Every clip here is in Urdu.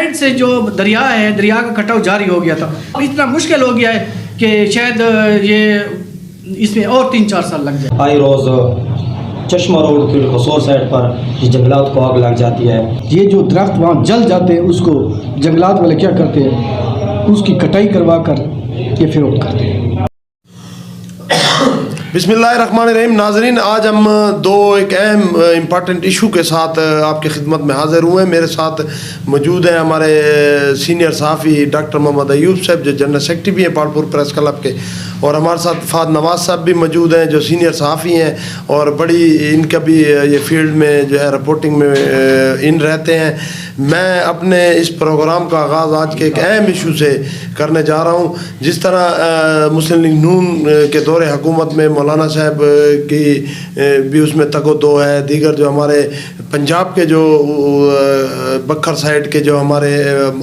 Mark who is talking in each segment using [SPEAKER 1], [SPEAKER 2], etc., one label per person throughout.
[SPEAKER 1] سائڈ سے جو دریا ہے, دریا کا کٹاؤ جاری ہو گیا تھا. اتنا مشکل ہو گیا ہے کہ شاید یہ اس میں اور 3-4 سال لگ جائے.
[SPEAKER 2] آئی روز چشمہ روڈ کے قصور سائڈ پر جنگلات کو آگ لگ جاتی ہے.
[SPEAKER 3] یہ جو درخت وہاں جل جاتے ہیں اس کو جنگلات والے کیا کرتے ہیں, اس کی کٹائی کروا کر یہ فروخت کرتے ہیں.
[SPEAKER 4] بسم اللہ الرحمن الرحیم. ناظرین, آج ہم ایک اہم امپارٹنٹ ایشو کے ساتھ آپ کی خدمت میں حاضر ہوئے ہیں. میرے ساتھ موجود ہیں ہمارے سینئر صحافی ڈاکٹر محمد ایوب صاحب جو جنرل سیکرٹری بھی ہیں پالپور پریس کلب کے, اور ہمارے ساتھ فہد نواز صاحب بھی موجود ہیں جو سینئر صحافی ہیں اور بڑی ان کا بھی یہ فیلڈ میں جو ہے رپورٹنگ میں ان رہتے ہیں. میں اپنے اس پروگرام کا آغاز آج کے ایک اہم ایشو سے کرنے جا رہا ہوں. جس طرح مسلم لیگ نون کے دور حکومت میں مولانا صاحب کی بھی اس میں تگ و دو ہے, دیگر جو ہمارے پنجاب کے جو بکھر سائڈ کے جو ہمارے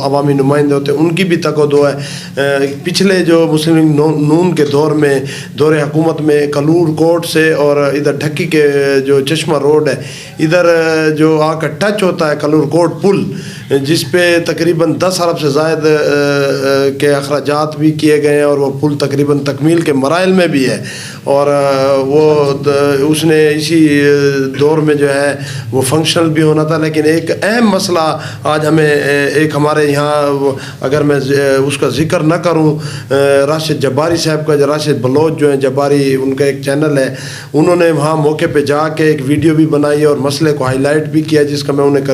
[SPEAKER 4] عوامی نمائندے ہوتے ہیں ان کی بھی تگ و دو ہے. پچھلے جو مسلم لیگ نون کے دور میں دور حکومت میں کلور کوٹ سے اور ادھر ڈھکی کے جو چشمہ روڈ ہے ادھر جو آ کر ٹچ ہوتا ہے کلور کوٹ پل, جس پہ تقریباً 10 ارب سے زائد کے اخراجات بھی کیے گئے ہیں اور وہ پل تقریباً تکمیل کے مراحل میں بھی ہے. اور وہ اس نے اسی دور میں جو ہے وہ فنکشنل بھی ہونا تھا. لیکن ایک اہم مسئلہ آج ہمیں ایک ہمارے یہاں اگر میں اس کا ذکر نہ کروں, راشد جباری صاحب کا, راشد بلوچ جو ہیں جباری, ان کا ایک چینل ہے, انہوں نے وہاں موقع پہ جا کے ایک ویڈیو بھی بنائی اور مسئلے کو ہائی لائٹ بھی کیا, جس کا میں انہیں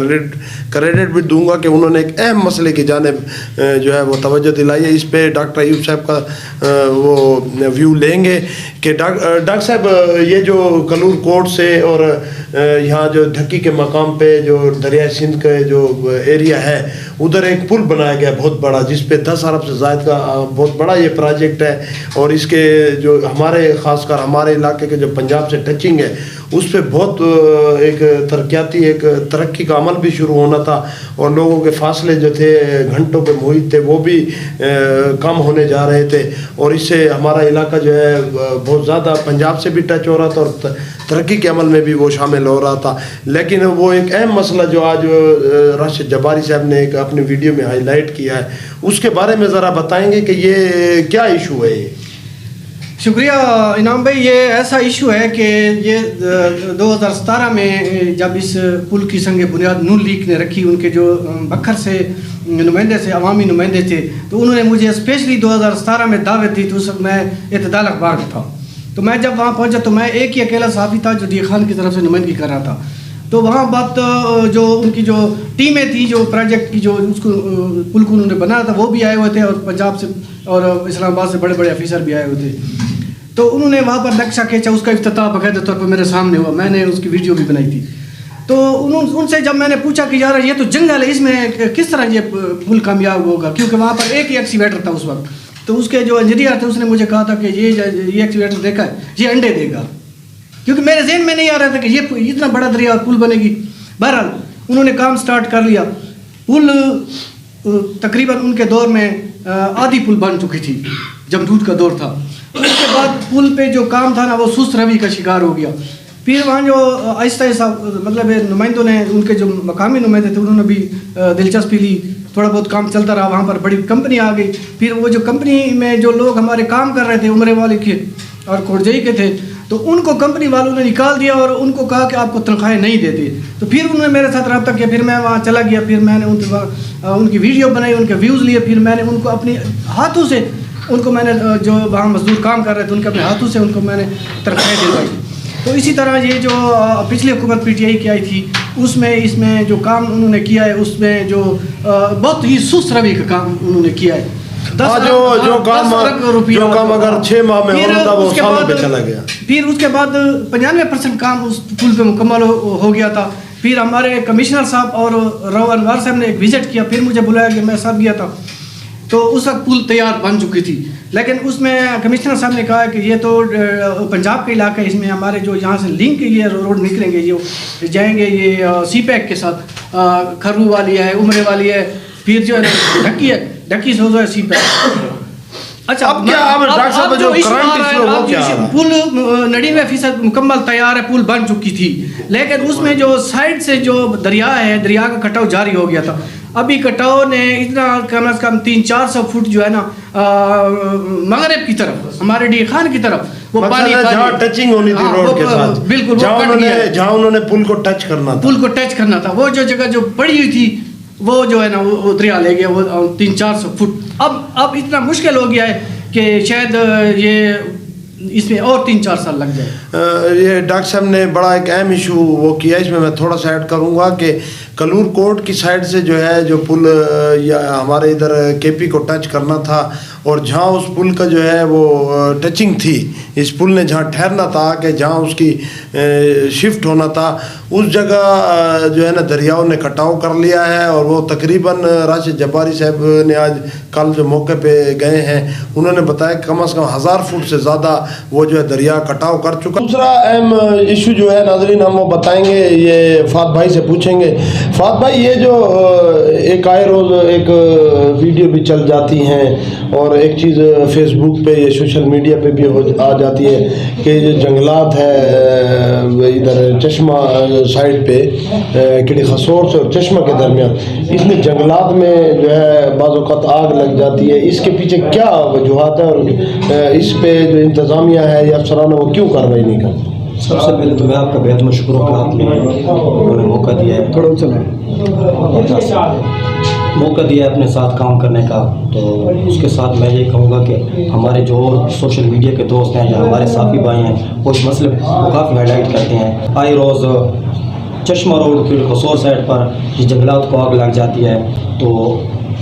[SPEAKER 4] کریڈٹ بھی دوں گا کہ انہوں نے ایک اہم مسئلے کی جانب جو ہے وہ توجہ دلائی ہے. اس پہ ڈاکٹر ایوب صاحب کا وہ ویو لیں گے کہ ڈاکٹر صاحب یہ جو کلور کوٹ سے اور یہاں جو ڈھکی کے مقام پہ جو دریائے سندھ کا جو ایریا ہے ادھر ایک پل بنایا گیا بہت بڑا, جس پہ 10 ارب سے زائد کا بہت بڑا یہ پروجیکٹ ہے. اور اس کے جو ہمارے خاص کر ہمارے علاقے کے جو پنجاب سے ٹچنگ ہے اس پہ بہت ایک ترقیاتی ایک ترقی کا عمل بھی شروع ہونا تھا اور لوگوں کے فاصلے جو تھے گھنٹوں پہ محیط تھے وہ بھی کم ہونے جا رہے تھے. اور اس سے ہمارا علاقہ جو ہے بہت زیادہ پنجاب سے بھی ٹچ ہو رہا تھا اور ترقی کے عمل میں بھی وہ شامل ہو رہا تھا. لیکن وہ ایک اہم مسئلہ جو آج راشد جباری صاحب نے ایک اپنی ویڈیو میں ہائی لائٹ کیا ہے, اس کے بارے میں ذرا بتائیں گے کہ یہ کیا ایشو ہے.
[SPEAKER 1] شکریہ انعام بھائی. یہ ایسا ایشو ہے کہ یہ 2017 میں جب اس پل کی سنگ بنیاد نون لیگ نے رکھی, ان کے جو بکھر سے نمائندے سے عوامی نمائندے تھے, تو انہوں نے مجھے اسپیشلی 2017 میں دعوت دی. تو اس وقت میں اعتدال اخبار میں تھا, تو میں جب وہاں پہنچا تو میں ایک ہی اکیلا صحافی تھا جو ڈی خان کی طرف سے نمائندگی کر رہا تھا. تو وہاں بات جو ان کی جو ٹیمیں تھیں جو پروجیکٹ کی جو اس کو پل کو انہوں نے بنایا تھا وہ بھی آئے ہوئے تھے, اور پنجاب سے اور اسلام آباد سے بڑے بڑے آفیسر بھی آئے ہوئے تھے. تو انہوں نے وہاں پر نقشہ کھینچا, اس کا افتتاح باقاعدہ طور پر میرے سامنے ہوا, میں نے اس کی ویڈیو بھی بنائی تھی. تو ان سے جب میں نے پوچھا کہ یار یہ تو جنگل ہے, اس میں کس طرح یہ پل کامیاب ہوگا, کیونکہ وہاں پر ایک ہی ایکسیویٹر تھا اس وقت. تو اس کے جو انجینئر تھے اس نے مجھے کہا تھا کہ یہ ایکسیویٹر دیکھا ہے, یہ انڈے دے گا, کیونکہ میرے ذہن میں نہیں آ رہا تھا کہ یہ اتنا بڑا دریا اور پل بنے گی. بہرحال انہوں نے کام سٹارٹ کر لیا. پل تقریباً ان کے دور میں آدھی پل بن چکی تھی جب دودھ کا دور تھا. اس کے بعد پل پہ جو کام تھا نا وہ سست روی کا شکار ہو گیا. پھر وہاں جو آہستہ آہستہ مطلب نمائندوں نے, ان کے جو مقامی نمائندے تھے انہوں نے بھی دلچسپی لی, تھوڑا بہت کام چلتا رہا. وہاں پر بڑی کمپنی آ گئی. پھر وہ جو کمپنی میں جو لوگ ہمارے کام کر رہے تھے عمرے والے کے اور کورجئی کے تھے, تو ان کو کمپنی والوں نے نکال دیا اور ان کو کہا کہ آپ کو تنخواہیں نہیں دیتے. تو پھر انہوں نے میرے ساتھ رابطہ کیا, پھر میں وہاں چلا گیا, پھر میں نے ان کی ویڈیو بنائی, ان کے ویوز لیے, پھر میں نے ان کو اپنے ہاتھوں سے ان کو میں نے جو وہاں مزدور کام کر رہے تھے ان کے اپنے ہاتھوں سے ان کو میں نے تنخواہیں دلوائی. تو اسی طرح یہ جو پچھلی حکومت پی ٹی آئی کی آئی تھی اس میں جو کام انہوں نے کیا ہے اس میں جو بہت ہی سست روی کا کام انہوں نے کیا ہے.
[SPEAKER 4] جو کام اگر 6 ماہ میں ہونا تھا وہ سالوں پہ چلا گیا.
[SPEAKER 1] پھر اس کے بعد 95% کام اس پل پہ مکمل ہو گیا تھا. پھر ہمارے کمشنر صاحب اور رو انوار صاحب نے ایک وزٹ کیا, پھر مجھے بلایا کہ میں ساتھ گیا تھا. تو اس وقت پل تیار بن چکی تھی, لیکن اس میں کمشنر صاحب نے کہا کہ یہ تو پنجاب کا علاقہ ہے, اس میں ہمارے جو یہاں سے لنک یہ روڈ نکلیں گے, جو جائیں گے یہ سی پیک کے ساتھ, کھرو والی ہے, عمرے والی ہے, پھر جو ہے ڈھکی سوزو ہے سی پیک. اچھا اب جو پل 99% مکمل تیار ہے, پل بن چکی تھی, لیکن اس میں جو سائڈ سے جو دریا ہے, دریا کا کٹاؤ جاری ہو گیا تھا. ابھی کٹاؤ نے اتنا کم از کم 300-400 فٹ جو ہے نا مغرب کی طرف ہمارے ڈی خان کی طرف وہ پانی
[SPEAKER 4] جہاں ٹچنگ ہونی تھی روڈ کے ساتھ،
[SPEAKER 1] بالکل
[SPEAKER 4] جہاں انہوں نے پل کو ٹچ کرنا تھا
[SPEAKER 1] وہ جو جگہ جو پڑی ہوئی تھی وہ جو ہے نا وہ دریا لے گیا وہ 300-400 فٹ. اب اتنا مشکل ہو گیا ہے کہ شاید یہ اس میں اور 3-4 سال لگ جائے.
[SPEAKER 4] یہ ڈاکٹر صاحب نے بڑا ایک اہم ایشو وہ کیا، اس میں تھوڑا سا ایڈ کروں گا کہ کلور کوٹ کی سائڈ سے جو ہے جو پل یا ہمارے ادھر کے پی کو ٹچ کرنا تھا، اور جہاں اس پل کا جو ہے وہ ٹچنگ تھی، اس پل نے جہاں ٹھہرنا تھا کہ جہاں اس کی شفٹ ہونا تھا، اس جگہ جو ہے نا دریاؤں نے کٹاؤ کر لیا ہے. اور وہ تقریباً راشد جباری صاحب نے آج کل جو موقع پہ گئے ہیں انہوں نے بتایا کہ کم از کم 1000 فٹ سے زیادہ وہ جو ہے دریا کٹاؤ کر چکا. دوسرا اہم ایشو جو ہے ناظرین ہم وہ بتائیں گے، یہ فات بھائی سے پوچھیں گے. فات بھائی، یہ جو ایک آئے روز ایک ویڈیو بھی چل جاتی ہیں اور ایک چیز فیس بک پہ یا سوشل میڈیا پہ بھی آ جاتی ہے کہ جو جنگلات ہے ادھر چشمہ سائڈ پہ کڑی خسور سے اور چشمہ کے درمیان، اس میں جنگلات میں جو ہے بعض اوقات آگ لگ جاتی ہے. اس کے پیچھے کیا وجوہات ہیں اور اس پہ جو انتظامیہ ہے یا افسران وہ کیوں کارروائی نہیں کرتے؟
[SPEAKER 2] سب سے پہلے تو میں آپ کا بہت مشکور ہوں کہ آپ نے ہمیں موقع دیا ہے، موقع دیا ہے اپنے ساتھ کام کرنے کا. تو اس کے ساتھ میں یہ کہوں گا کہ ہمارے جو سوشل میڈیا کے دوست ہیں یا ہمارے صحافی بھائی ہیں وہ اس مسئلے کو کافی ہائی لائٹ کرتے ہیں. آئے روز چشمہ روڈ کی خسور سائڈ پر جس جنگلات کو آگ لگ جاتی ہے تو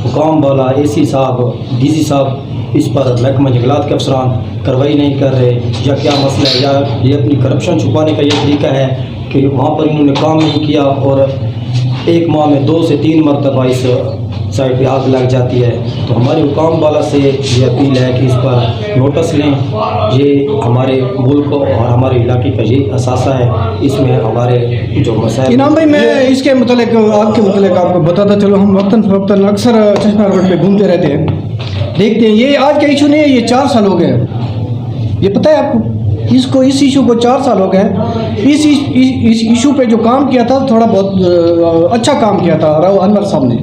[SPEAKER 2] حکام والا اے سی صاحب ڈی سی صاحب اس پر محکمہ جنگلات کے افسران کارروائی نہیں کر رہے، یا کیا مسئلہ ہے، یا یہ اپنی کرپشن چھپانے کا یہ طریقہ ہے کہ وہاں پر انہوں نے کام نہیں کیا اور ایک ماہ میں 2 سے 3 مرتبہ اس سائڈ پہ آگ لگ جاتی ہے. تو ہمارے حکام والا سے یہ اپیل ہے کہ اس پر نوٹس لیں. یہ ہمارے ملک اور ہمارے علاقے کا یہ اثاثہ ہے، اس میں ہمارے جو مسائل.
[SPEAKER 3] انعام بھائی، میں اس کے متعلق آگ کے متعلق آپ کو بتاتا چلو، ہم وقتاً فوقتاً اکثر چشمہ روڈ پہ گھومتے رہتے ہیں، دیکھتے ہیں. یہ آج کا ایشو نہیں ہے، یہ 4 سال ہو گئے. یہ پتہ ہے آپ کو، اس ایشو کو 4 سال ہو گئے. اس ایشو پہ جو کام کیا تھا تھوڑا بہت اچھا کام کیا تھا رو انور صاحب نے،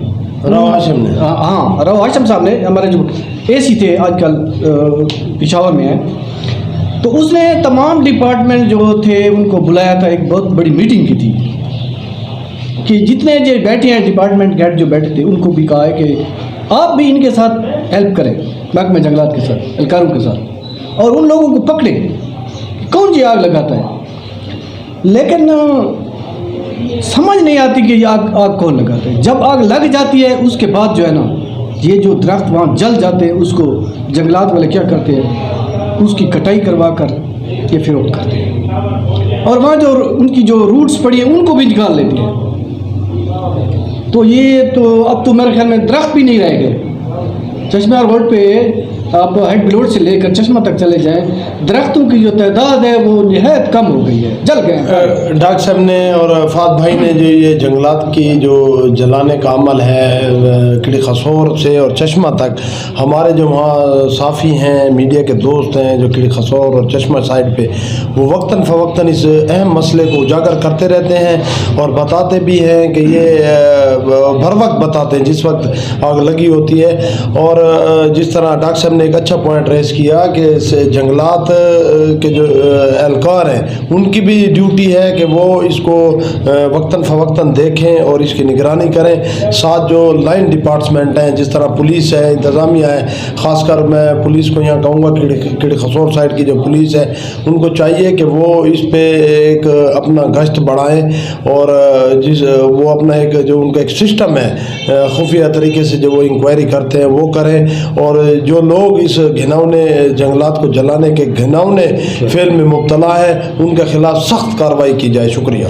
[SPEAKER 3] رو ہاشم صاحب نے، ہمارے جو اے سی تھے آج کل پشاور میں ہیں. تو اس نے تمام ڈپارٹمنٹ جو تھے ان کو بلایا تھا، ایک بہت بڑی میٹنگ کی تھی کہ جتنے جو بیٹھے ہیں ڈپارٹمنٹ ہیڈ جو بیٹھے تھے ان کو بھی کہا ہے کہ آپ بھی ان کے ساتھ ہیلپ کریں، محکمہ جنگلات کے ساتھ، اہلکاروں کے ساتھ، اور ان لوگوں کو پکڑیں کون جی آگ لگاتا ہے. لیکن سمجھ نہیں آتی کہ یہ آگ کون لگاتا ہے. جب آگ لگ جاتی ہے اس کے بعد جو ہے نا یہ جو درخت وہاں جل جاتے ہیں اس کو جنگلات والے کیا کرتے ہیں، اس کی کٹائی کروا کر یہ فروخت کرتے ہیں، اور وہاں جو ان کی جو روٹس پڑی ہیں ان کو بھی نکال لیتے ہیں. تو یہ تو اب تو میرے خیال میں درخت بھی نہیں رہ گئے. چشمہ روڈ پہ آپ ہیڈ بلوڈ سے لے کر چشمہ تک چلے جائیں، درختوں کی جو تعداد ہے وہ نہایت کم ہو گئی ہے، جل گئے ہیں.
[SPEAKER 4] ڈاکٹر صاحب نے اور فات بھائی نے جو یہ جنگلات کی جو جلانے کا عمل ہے کڑی خسور سے اور چشمہ تک، ہمارے جو وہاں صحافی ہیں، میڈیا کے دوست ہیں جو کڑی خسور اور چشمہ سائڈ پہ، وہ وقتاً فوقتاً اس اہم مسئلے کو اجاگر کرتے رہتے ہیں اور بتاتے بھی ہیں کہ یہ بھر وقت بتاتے ہیں جس وقت آگ لگی ہوتی ہے. اور جس طرح ڈاکٹر صاحب نے ایک اچھا پوائنٹ ریز کیا کہ جنگلات کے جو اہلکار ہیں ان کی بھی ڈیوٹی ہے کہ وہ اس کو وقتاً فوقتاً دیکھیں اور اس کی نگرانی کریں. ساتھ جو لائن ڈپارٹمنٹ ہیں جس طرح پولیس ہے، انتظامیہ ہے، خاص کر میں پولیس کو یہاں کہوں گا کڑی خسور سائڈ کی جو پولیس ہے ان کو چاہیے کہ وہ اس پہ ایک اپنا گشت بڑھائیں اور وہ اپنا ایک جو ان کا ایک سسٹم ہے خفیہ طریقے سے جو وہ انکوائری کرتے ہیں وہ کریں. اور جو لوگ اس گھناؤنے جنگلات کو جلانے کے گھناؤنے فعل میں مبتلا ہے ان کے خلاف سخت کارروائی کی جائے. شکریہ.